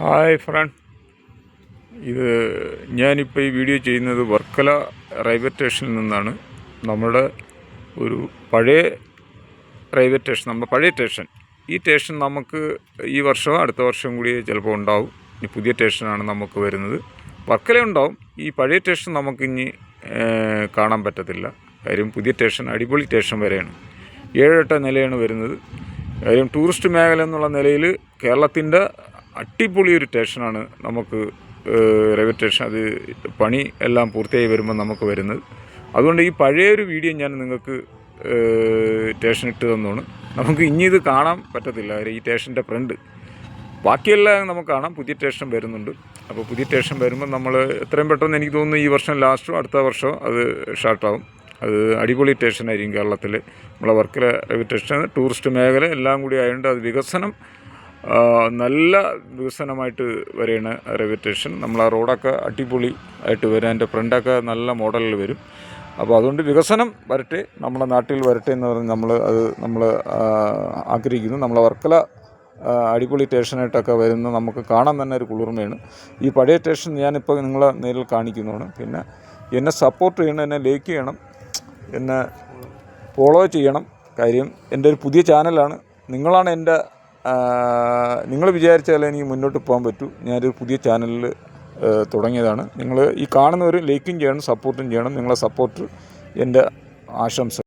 Hi front, ഇത് ഞാനിപ്പോൾ ഈ വീഡിയോ ചെയ്യുന്നത് വർക്കല റെയിൽവേ സ്റ്റേഷനിൽ നിന്നാണ്. നമ്മുടെ ഒരു പഴയ റെയിൽവേ സ്റ്റേഷൻ, നമ്മുടെ പഴയ സ്റ്റേഷൻ. ഈ സ്റ്റേഷൻ നമുക്ക് ഈ വർഷമോ അടുത്ത വർഷം കൂടി ചിലപ്പോൾ ഉണ്ടാവും. ഇനി പുതിയ സ്റ്റേഷനാണ് നമുക്ക് വരുന്നത്. വർക്കല ഉണ്ടാവും, ഈ പഴയ സ്റ്റേഷൻ നമുക്കിനി കാണാൻ പറ്റത്തില്ല. കാര്യം പുതിയ സ്റ്റേഷൻ അടിപൊളി സ്റ്റേഷൻ വരെയാണ്, 7-8 നിലയാണ് വരുന്നത്. കാര്യം ടൂറിസ്റ്റ് മേഖല എന്നുള്ള നിലയിൽ കേരളത്തിൻ്റെ അടിപൊളി ഒരു സ്റ്റേഷനാണ് നമുക്ക് റെയിൽവേ സ്റ്റേഷൻ. അത് പണി എല്ലാം പൂർത്തിയായി വരുമ്പോൾ നമുക്ക് വരുന്നത്. അതുകൊണ്ട് ഈ പഴയൊരു വീഡിയോ ഞാൻ നിങ്ങൾക്ക് സ്റ്റേഷൻ ഇട്ട് തന്നോണ്. നമുക്ക് ഇനി ഇത് കാണാൻ പറ്റത്തില്ല, ഈ സ്റ്റേഷൻ്റെ ഫ്രണ്ട്. ബാക്കിയെല്ലാം നമുക്ക് കാണാം. പുതിയ സ്റ്റേഷൻ വരുന്നുണ്ട്. അപ്പോൾ പുതിയ സ്റ്റേഷൻ വരുമ്പോൾ നമ്മൾ എത്രയും പെട്ടെന്ന്, എനിക്ക് തോന്നുന്നു ഈ വർഷം ലാസ്റ്റോ അടുത്ത വർഷമോ അത് ഷാർട്ടാവും. അത് അടിപൊളി സ്റ്റേഷനായിരിക്കും കേരളത്തിൽ. നമ്മളെ വർക്കല റെയിൽവേ സ്റ്റേഷൻ ടൂറിസ്റ്റ് മേഖല എല്ലാം കൂടി ആയതുകൊണ്ട് അത് വികസനം, നല്ല വികസനമായിട്ട് വരെയാണ് റെയിൽവേ സ്റ്റേഷൻ. നമ്മൾ ആ റോഡൊക്കെ അടിപൊളി ആയിട്ട് വരും, അതിൻ്റെ ഫ്രണ്ടൊക്കെ നല്ല മോഡലിൽ വരും. അപ്പോൾ അതുകൊണ്ട് വികസനം വരട്ടെ, നമ്മുടെ നാട്ടിൽ വരട്ടെ എന്ന് പറഞ്ഞ് നമ്മൾ ആഗ്രഹിക്കുന്നു. നമ്മളെ വർക്കല അടിപൊളി സ്റ്റേഷനായിട്ടൊക്കെ വരുന്ന നമുക്ക് കാണാൻ തന്നെ ഒരു കുളിർമയാണ്. ഈ പഴയ സ്റ്റേഷൻ ഞാനിപ്പോൾ നിങ്ങളെ നേരിൽ കാണിക്കുന്നതാണ്. പിന്നെ എന്നെ സപ്പോർട്ട് ചെയ്യണം, എന്നെ ലൈക്ക് ചെയ്യണം, എന്നെ ഫോളോ ചെയ്യണം. കാര്യം എൻ്റെ ഒരു പുതിയ ചാനലാണ്. നിങ്ങളാണ് എൻ്റെ, നിങ്ങൾ വിചാരിച്ചാലേ എനിക്ക് മുന്നോട്ട് പോകാൻ പറ്റൂ. ഞാനൊരു പുതിയ ചാനലിൽ തുടങ്ങിയതാണ്. നിങ്ങൾ ഈ കാണുന്നവർ ലൈക്കും ചെയ്യണം, സപ്പോർട്ടും ചെയ്യണം. നിങ്ങളെ സപ്പോർട്ട് എൻ്റെ ആശംസ.